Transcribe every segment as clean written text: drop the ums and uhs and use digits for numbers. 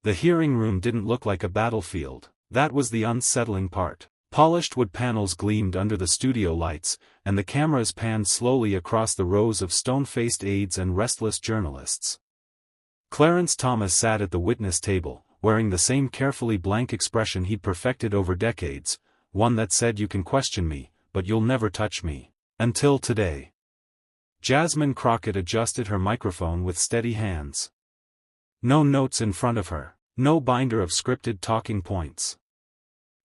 The hearing room didn't look like a battlefield. That was the unsettling part. Polished wood panels gleamed under the studio lights, and the cameras panned slowly across the rows of stone-faced aides and restless journalists. Clarence Thomas sat at the witness table, wearing the same carefully blank expression he'd perfected over decades, one that said you can question me, but you'll never touch me. Until today. Jasmine Crockett adjusted her microphone with steady hands. No notes in front of her, no binder of scripted talking points.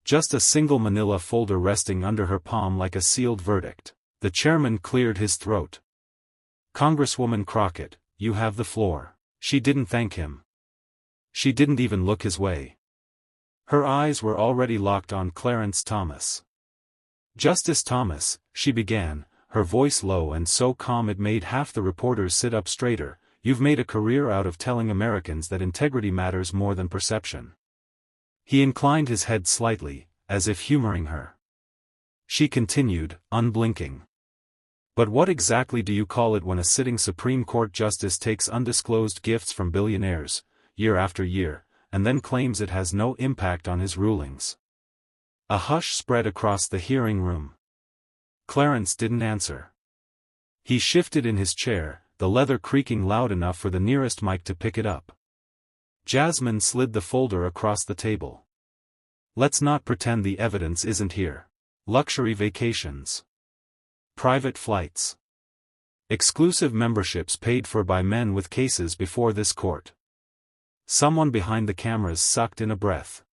Just a single manila folder resting under her palm like a sealed verdict. The chairman cleared his throat. Congresswoman Crockett, you have the floor. She didn't thank him. She didn't even look his way. Her eyes were already locked on Clarence Thomas. Justice Thomas, she began, her voice low and so calm it made half the reporters sit up straighter, you've made a career out of telling Americans that integrity matters more than perception. He inclined his head slightly, as if humoring her. She continued, unblinking. But what exactly do you call it when a sitting Supreme Court justice takes undisclosed gifts from billionaires, year after year, and then claims it has no impact on his rulings? A hush spread across the hearing room. Clarence didn't answer. He shifted in his chair, the leather creaking loud enough for the nearest mic to pick it up. Jasmine slid the folder across the table. Let's not pretend the evidence isn't here. Luxury vacations. Private flights. Exclusive memberships paid for by men with cases before this court. Someone behind the cameras sucked in a breath.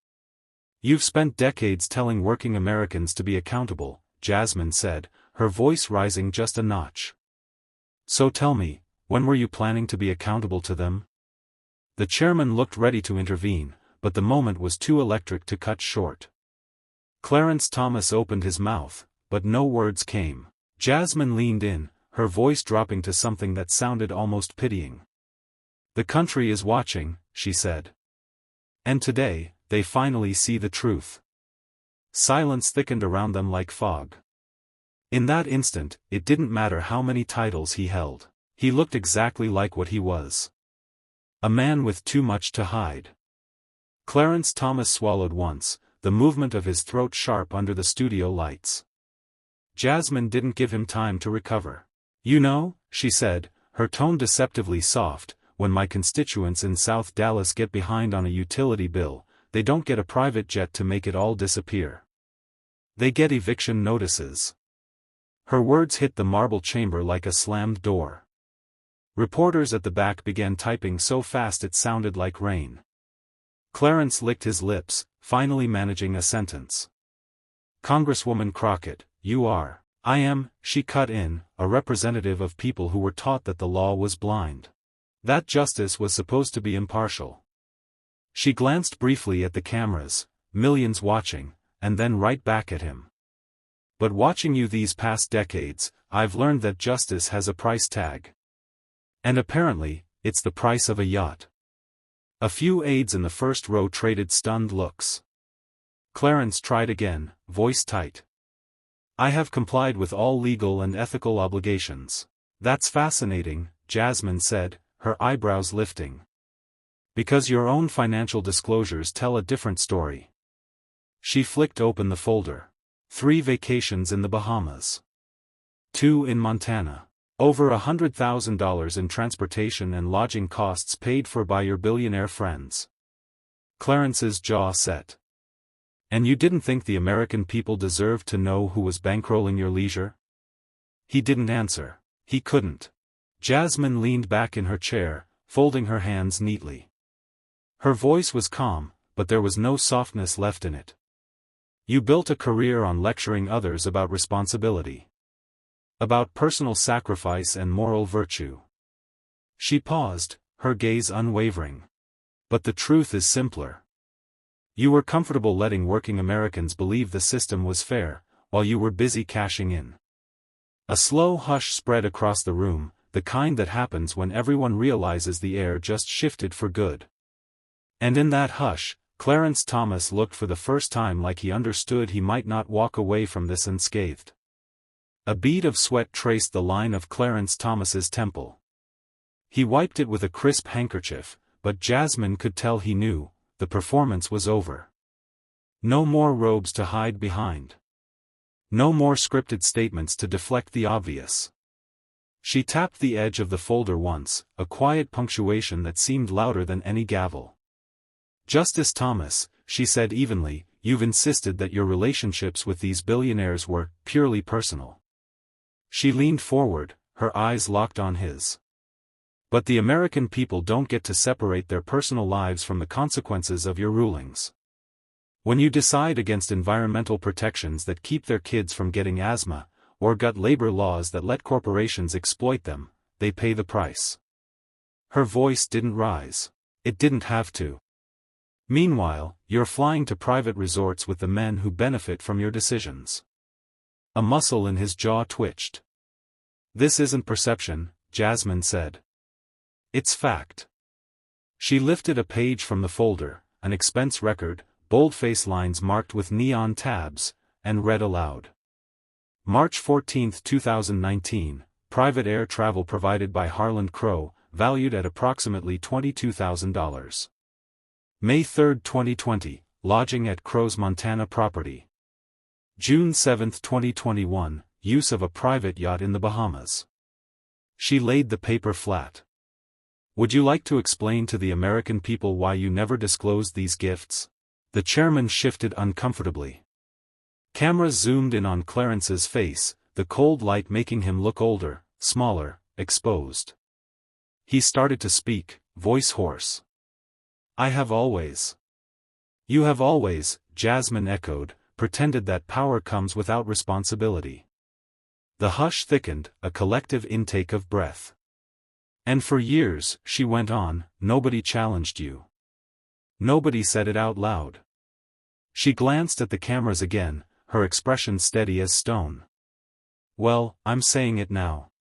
You've spent decades telling working Americans to be accountable, Jasmine said, her voice rising just a notch. So tell me, when were you planning to be accountable to them? The chairman looked ready to intervene, but the moment was too electric to cut short. Clarence Thomas opened his mouth, but no words came. Jasmine leaned in, her voice dropping to something that sounded almost pitying. The country is watching, she said. And today, they finally see the truth. Silence thickened around them like fog. In that instant, it didn't matter how many titles he held. He looked exactly like what he was. A man with too much to hide. Clarence Thomas swallowed once, the movement of his throat sharp under the studio lights. Jasmine didn't give him time to recover. You know, she said, her tone deceptively soft, when my constituents in South Dallas get behind on a utility bill, they don't get a private jet to make it all disappear. They get eviction notices. Her words hit the marble chamber like a slammed door. Reporters at the back began typing so fast it sounded like rain. Clarence licked his lips, finally managing a sentence. Congresswoman Crockett, you are. I am, she cut in, a representative of people who were taught that the law was blind. That justice was supposed to be impartial. She glanced briefly at the cameras, millions watching, and then right back at him. But watching you these past decades, I've learned that justice has a price tag. And apparently, it's the price of a yacht. A few aides in the first row traded stunned looks. Clarence tried again, voice tight. I have complied with all legal and ethical obligations. That's fascinating, Jasmine said, her eyebrows lifting. Because your own financial disclosures tell a different story. She flicked open the folder. 3 vacations in the Bahamas. 2 in Montana. Over $100,000 in transportation and lodging costs paid for by your billionaire friends. Clarence's jaw set. And you didn't think the American people deserved to know who was bankrolling your leisure? He didn't answer. He couldn't. Jasmine leaned back in her chair, folding her hands neatly. Her voice was calm, but there was no softness left in it. You built a career on lecturing others about responsibility. About personal sacrifice and moral virtue. She paused, her gaze unwavering. But the truth is simpler. You were comfortable letting working Americans believe the system was fair, while you were busy cashing in. A slow hush spread across the room, the kind that happens when everyone realizes the air just shifted for good. And in that hush, Clarence Thomas looked for the first time like he understood he might not walk away from this unscathed. A bead of sweat traced the line of Clarence Thomas's temple. He wiped it with a crisp handkerchief, but Jasmine could tell he knew, the performance was over. No more robes to hide behind. No more scripted statements to deflect the obvious. She tapped the edge of the folder once, a quiet punctuation that seemed louder than any gavel. "Justice Thomas," she said evenly, "you've insisted that your relationships with these billionaires were purely personal." She leaned forward, her eyes locked on his. "But the American people don't get to separate their personal lives from the consequences of your rulings. When you decide against environmental protections that keep their kids from getting asthma, or gut labor laws that let corporations exploit them, they pay the price." Her voice didn't rise. It didn't have to. "Meanwhile, you're flying to private resorts with the men who benefit from your decisions." A muscle in his jaw twitched. "This isn't perception," Jasmine said. "It's fact." She lifted a page from the folder, an expense record, boldface lines marked with neon tabs, and read aloud. March 14, 2019, private air travel provided by Harland Crow, valued at approximately $22,000. May 3, 2020, lodging at Crow's Montana property. June 7, 2021, use of a private yacht in the Bahamas. She laid the paper flat. "Would you like to explain to the American people why you never disclosed these gifts?" The chairman shifted uncomfortably. Cameras zoomed in on Clarence's face, the cold light making him look older, smaller, exposed. He started to speak, voice hoarse. "I have always." "You have always," Jasmine echoed, pretended that power comes without responsibility. The hush thickened, a collective intake of breath. "And for years," she went on, "nobody challenged you. Nobody said it out loud." She glanced at the cameras again, her expression steady as stone. "Well, I'm saying it now."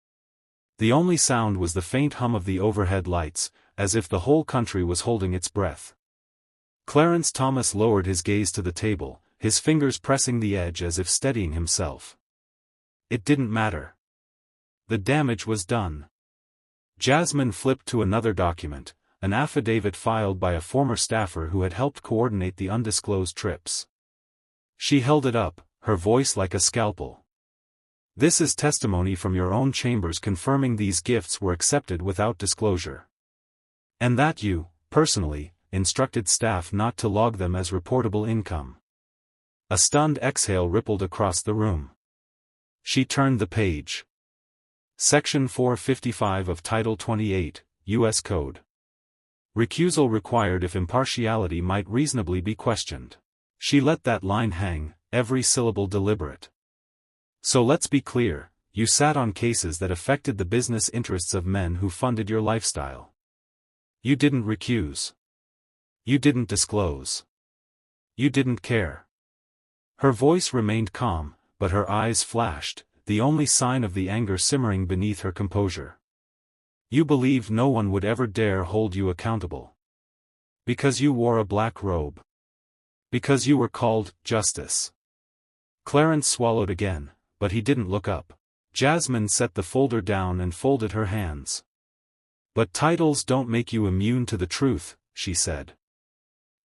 The only sound was the faint hum of the overhead lights, as if the whole country was holding its breath. Clarence Thomas lowered his gaze to the table, his fingers pressing the edge as if steadying himself. It didn't matter. The damage was done. Jasmine flipped to another document, an affidavit filed by a former staffer who had helped coordinate the undisclosed trips. She held it up, her voice like a scalpel. "This is testimony from your own chambers confirming these gifts were accepted without disclosure. And that you, personally, instructed staff not to log them as reportable income." A stunned exhale rippled across the room. She turned the page. Section 455 of Title 28, U.S. Code. Recusal required if impartiality might reasonably be questioned. She let that line hang, every syllable deliberate. "So let's be clear, you sat on cases that affected the business interests of men who funded your lifestyle. You didn't recuse. You didn't disclose. You didn't care." Her voice remained calm, but her eyes flashed, the only sign of the anger simmering beneath her composure. "You believed no one would ever dare hold you accountable. Because you wore a black robe. Because you were called Justice." Clarence swallowed again, but he didn't look up. Jasmine set the folder down and folded her hands. "But titles don't make you immune to the truth," she said.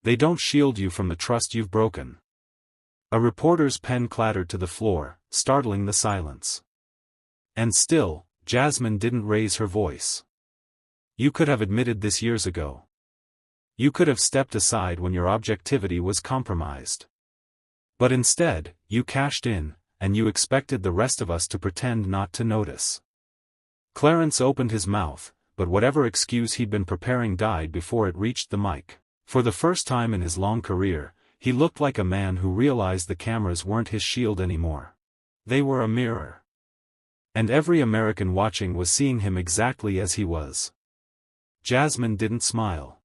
"They don't shield you from the trust you've broken." A reporter's pen clattered to the floor, startling the silence. And still, Jasmine didn't raise her voice. "You could have admitted this years ago. You could have stepped aside when your objectivity was compromised. But instead, you cashed in, and you expected the rest of us to pretend not to notice." Clarence opened his mouth, but whatever excuse he'd been preparing died before it reached the mic. For the first time in his long career, he looked like a man who realized the cameras weren't his shield anymore. They were a mirror. And every American watching was seeing him exactly as he was. Jasmine didn't smile.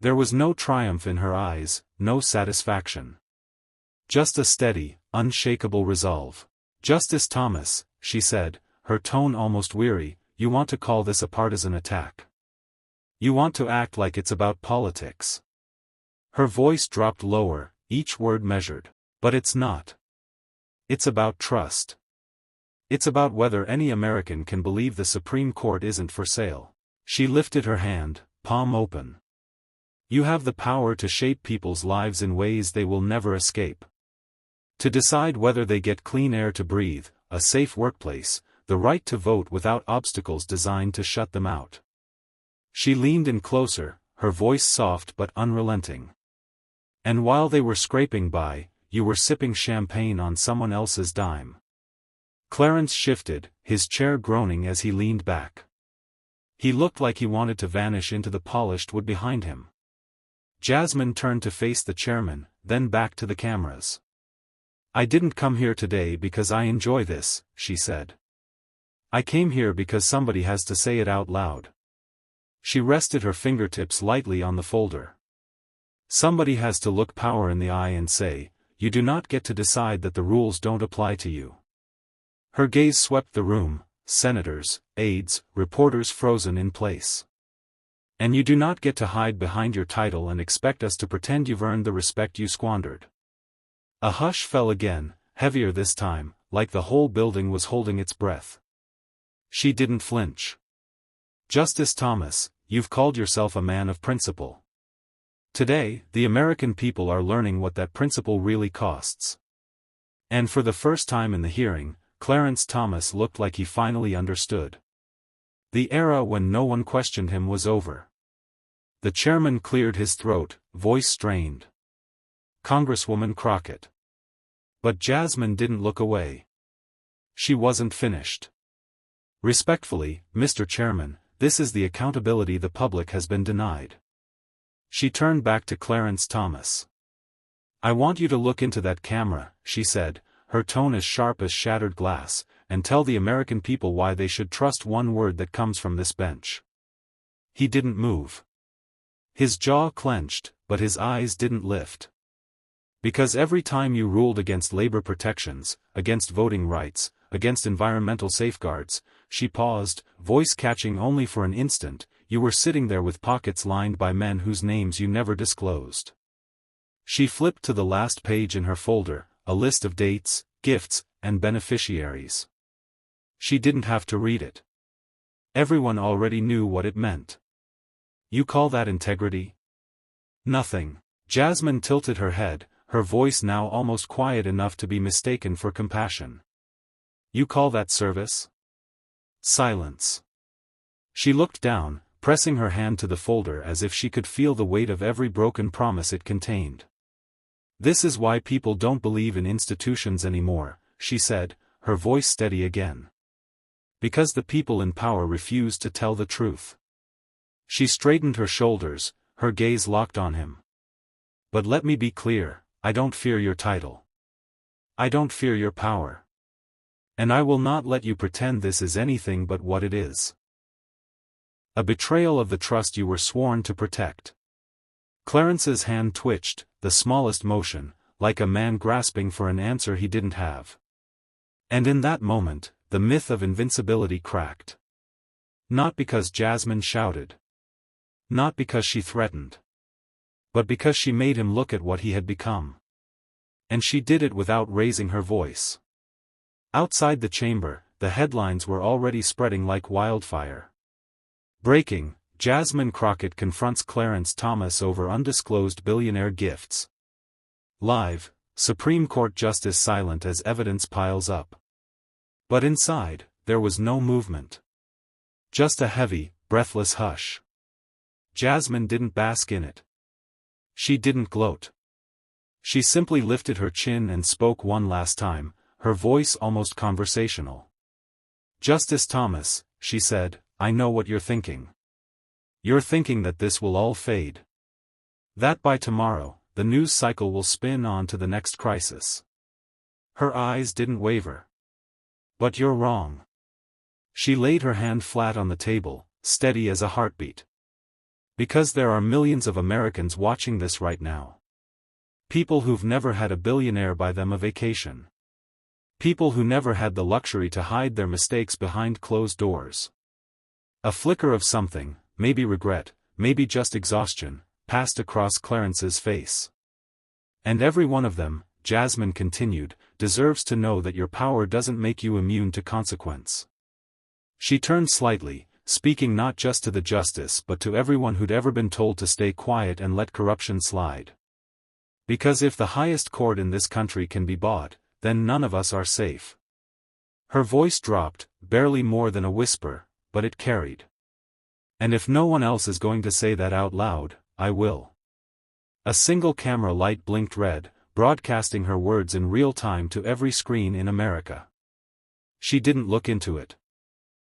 There was no triumph in her eyes, no satisfaction. Just a steady, unshakable resolve. "Justice Thomas," she said, her tone almost weary, "you want to call this a partisan attack. You want to act like it's about politics." Her voice dropped lower, each word measured. "But it's not. It's about trust. It's about whether any American can believe the Supreme Court isn't for sale." She lifted her hand, palm open. You have the power to shape people's lives in ways they will never escape. To decide whether they get clean air to breathe, a safe workplace, the right to vote without obstacles designed to shut them out. She leaned in closer, her voice soft but unrelenting. And while they were scraping by, you were sipping champagne on someone else's dime. Clarence shifted, his chair groaning as he leaned back. He looked like he wanted to vanish into the polished wood behind him. Jasmine turned to face the chairman, then back to the cameras. I didn't come here today because I enjoy this, she said. I came here because somebody has to say it out loud. She rested her fingertips lightly on the folder. Somebody has to look power in the eye and say, you do not get to decide that the rules don't apply to you. Her gaze swept the room, senators, aides, reporters frozen in place. And you do not get to hide behind your title and expect us to pretend you've earned the respect you squandered. A hush fell again, heavier this time, like the whole building was holding its breath. She didn't flinch. Justice Thomas, you've called yourself a man of principle. Today, the American people are learning what that principle really costs. And for the first time in the hearing, Clarence Thomas looked like he finally understood. The era when no one questioned him was over. The chairman cleared his throat, voice strained. Congresswoman Crockett. But Jasmine didn't look away. She wasn't finished. Respectfully, Mr. Chairman, this is the accountability the public has been denied. She turned back to Clarence Thomas. I want you to look into that camera, she said, her tone as sharp as shattered glass, and tell the American people why they should trust one word that comes from this bench. He didn't move. His jaw clenched, but his eyes didn't lift. Because every time you ruled against labor protections, against voting rights, against environmental safeguards, she paused, voice catching only for an instant, you were sitting there with pockets lined by men whose names you never disclosed. She flipped to the last page in her folder, a list of dates, gifts, and beneficiaries. She didn't have to read it. Everyone already knew what it meant. You call that integrity? Nothing. Jasmine tilted her head, her voice now almost quiet enough to be mistaken for compassion. You call that service? Silence. She looked down, pressing her hand to the folder as if she could feel the weight of every broken promise it contained. This is why people don't believe in institutions anymore, she said, her voice steady again. Because the people in power refuse to tell the truth. She straightened her shoulders, her gaze locked on him. But let me be clear, I don't fear your title. I don't fear your power. And I will not let you pretend this is anything but what it is. A betrayal of the trust you were sworn to protect. Clarence's hand twitched, the smallest motion, like a man grasping for an answer he didn't have. And in that moment, the myth of invincibility cracked. Not because Jasmine shouted. Not because she threatened. But because she made him look at what he had become. And she did it without raising her voice. Outside the chamber, the headlines were already spreading like wildfire. Breaking, Jasmine Crockett confronts Clarence Thomas over undisclosed billionaire gifts. Live, Supreme Court Justice silent as evidence piles up. But inside, there was no movement. Just a heavy, breathless hush. Jasmine didn't bask in it. She didn't gloat. She simply lifted her chin and spoke one last time, her voice almost conversational. Justice Thomas, she said, I know what you're thinking. You're thinking that this will all fade. That by tomorrow, the news cycle will spin on to the next crisis. Her eyes didn't waver. But you're wrong. She laid her hand flat on the table, steady as a heartbeat. Because there are millions of Americans watching this right now. People who've never had a billionaire buy them a vacation. People who never had the luxury to hide their mistakes behind closed doors. A flicker of something, maybe regret, maybe just exhaustion, passed across Clarence's face. And every one of them, Jasmine continued, deserves to know that your power doesn't make you immune to consequence. She turned slightly, speaking not just to the justice but to everyone who'd ever been told to stay quiet and let corruption slide. Because if the highest court in this country can be bought, then none of us are safe. Her voice dropped, barely more than a whisper, but it carried. And if no one else is going to say that out loud, I will. A single camera light blinked red, broadcasting her words in real time to every screen in America. She didn't look into it.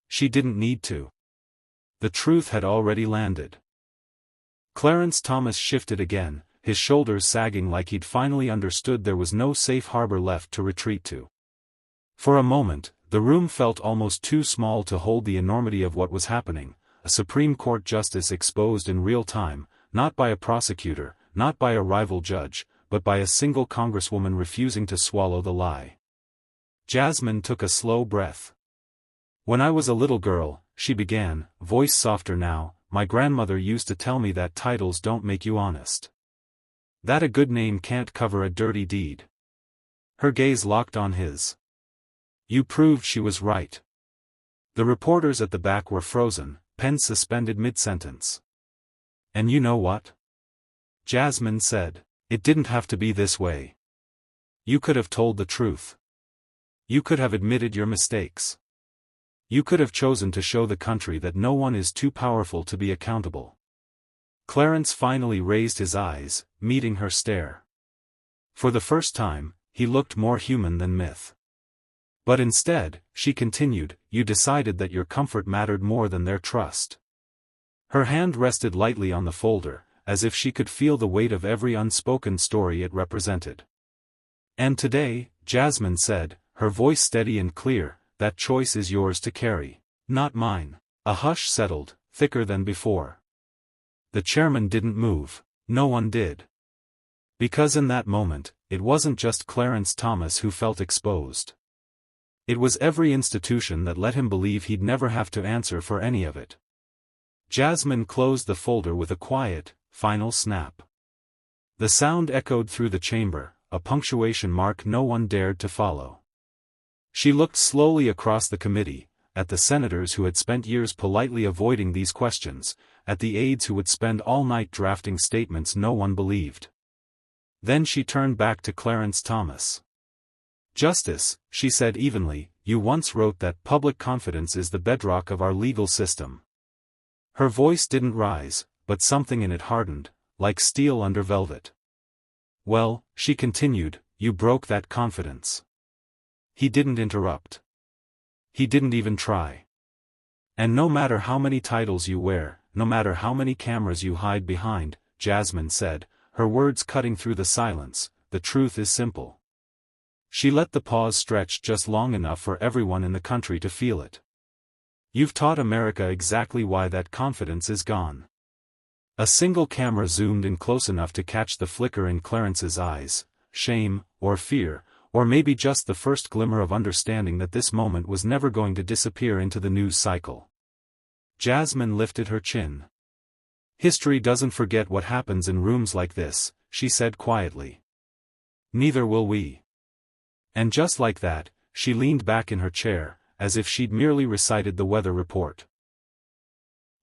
She didn't need to. The truth had already landed. Clarence Thomas shifted again, his shoulders sagging like he'd finally understood there was no safe harbor left to retreat to. For a moment, the room felt almost too small to hold the enormity of what was happening, a Supreme Court justice exposed in real time, not by a prosecutor, not by a rival judge, but by a single congresswoman refusing to swallow the lie. Jasmine took a slow breath. When I was a little girl, she began, voice softer now, my grandmother used to tell me that titles don't make you honest. That a good name can't cover a dirty deed. Her gaze locked on his. You proved she was right. The reporters at the back were frozen, pens suspended mid-sentence. And you know what? Jasmine said, it didn't have to be this way. You could have told the truth. You could have admitted your mistakes. You could have chosen to show the country that no one is too powerful to be accountable. Clarence finally raised his eyes, meeting her stare. For the first time, he looked more human than myth. But instead, she continued, you decided that your comfort mattered more than their trust. Her hand rested lightly on the folder, as if she could feel the weight of every unspoken story it represented. And today, Jasmine said, her voice steady and clear, that choice is yours to carry, not mine. A hush settled, thicker than before. The chairman didn't move, no one did. Because in that moment, it wasn't just Clarence Thomas who felt exposed. It was every institution that let him believe he'd never have to answer for any of it. Jasmine closed the folder with a quiet, final snap. The sound echoed through the chamber, a punctuation mark no one dared to follow. She looked slowly across the committee, at the senators who had spent years politely avoiding these questions, at the aides who would spend all night drafting statements no one believed. Then she turned back to Clarence Thomas. Justice, she said evenly, you once wrote that public confidence is the bedrock of our legal system. Her voice didn't rise, but something in it hardened, like steel under velvet. Well, she continued, you broke that confidence. He didn't interrupt. He didn't even try. And no matter how many titles you wear, no matter how many cameras you hide behind, Jasmine said, her words cutting through the silence, the truth is simple. She let the pause stretch just long enough for everyone in the country to feel it. You've taught America exactly why that confidence is gone. A single camera zoomed in close enough to catch the flicker in Clarence's eyes, shame, or fear, or maybe just the first glimmer of understanding that this moment was never going to disappear into the news cycle. Jasmine lifted her chin. History doesn't forget what happens in rooms like this, she said quietly. Neither will we. And just like that, she leaned back in her chair, as if she'd merely recited the weather report.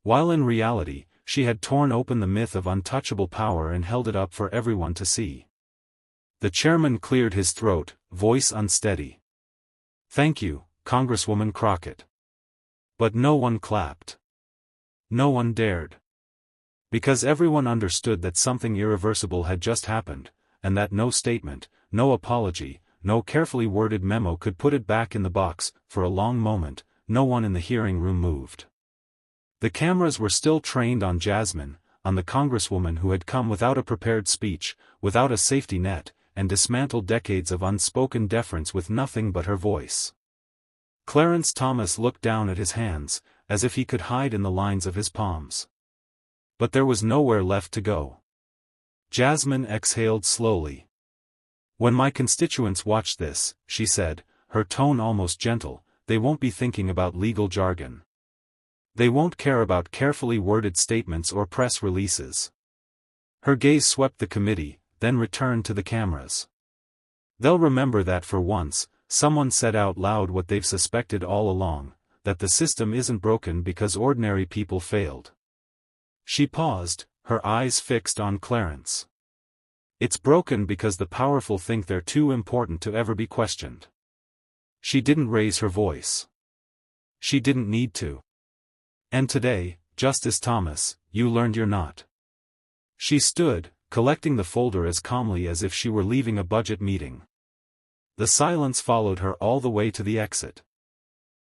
While in reality, she had torn open the myth of untouchable power and held it up for everyone to see. The chairman cleared his throat, voice unsteady. Thank you, Congresswoman Crockett. But no one clapped. No one dared. Because everyone understood that something irreversible had just happened, and that no statement, no apology, no carefully worded memo could put it back in the box. For a long moment, no one in the hearing room moved. The cameras were still trained on Jasmine, on the congresswoman who had come without a prepared speech, without a safety net, and dismantled decades of unspoken deference with nothing but her voice. Clarence Thomas looked down at his hands, as if he could hide in the lines of his palms. But there was nowhere left to go. Jasmine exhaled slowly. When my constituents watch this, she said, her tone almost gentle, they won't be thinking about legal jargon. They won't care about carefully worded statements or press releases. Her gaze swept the committee, then returned to the cameras. They'll remember that for once, someone said out loud what they've suspected all along, that the system isn't broken because ordinary people failed. She paused, her eyes fixed on Clarence. It's broken because the powerful think they're too important to ever be questioned. She didn't raise her voice. She didn't need to. And today, Justice Thomas, you learned you're not. She stood, collecting the folder as calmly as if she were leaving a budget meeting. The silence followed her all the way to the exit.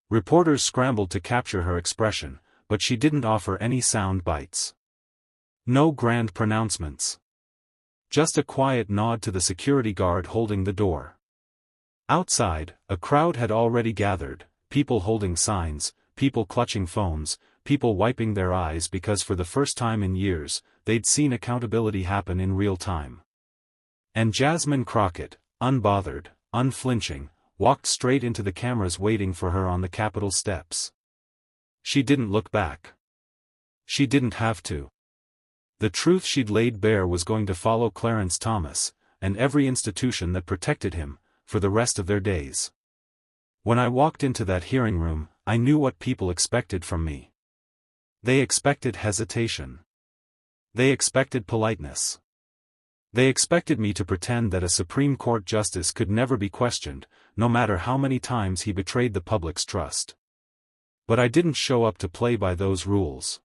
Reporters scrambled to capture her expression, but she didn't offer any sound bites. No grand pronouncements. Just a quiet nod to the security guard holding the door. Outside, a crowd had already gathered, people holding signs, people clutching phones, people wiping their eyes because for the first time in years, they'd seen accountability happen in real time. And Jasmine Crockett, unbothered, unflinching, walked straight into the cameras waiting for her on the Capitol steps. She didn't look back. She didn't have to. The truth she'd laid bare was going to follow Clarence Thomas, and every institution that protected him, for the rest of their days. When I walked into that hearing room, I knew what people expected from me. They expected hesitation. They expected politeness. They expected me to pretend that a Supreme Court justice could never be questioned, no matter how many times he betrayed the public's trust. But I didn't show up to play by those rules.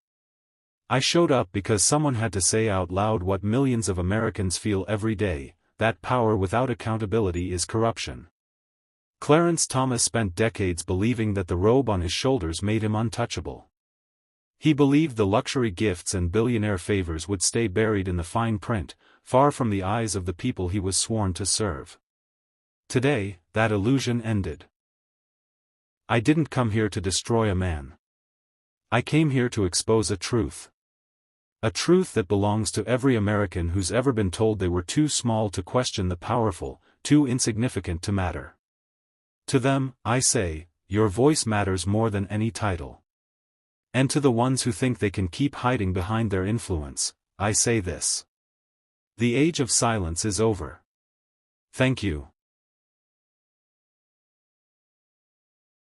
I showed up because someone had to say out loud what millions of Americans feel every day, that power without accountability is corruption. Clarence Thomas spent decades believing that the robe on his shoulders made him untouchable. He believed the luxury gifts and billionaire favors would stay buried in the fine print, far from the eyes of the people he was sworn to serve. Today, that illusion ended. I didn't come here to destroy a man. I came here to expose a truth. A truth that belongs to every American who's ever been told they were too small to question the powerful, too insignificant to matter. To them, I say, your voice matters more than any title. And to the ones who think they can keep hiding behind their influence, I say this. The age of silence is over. Thank you.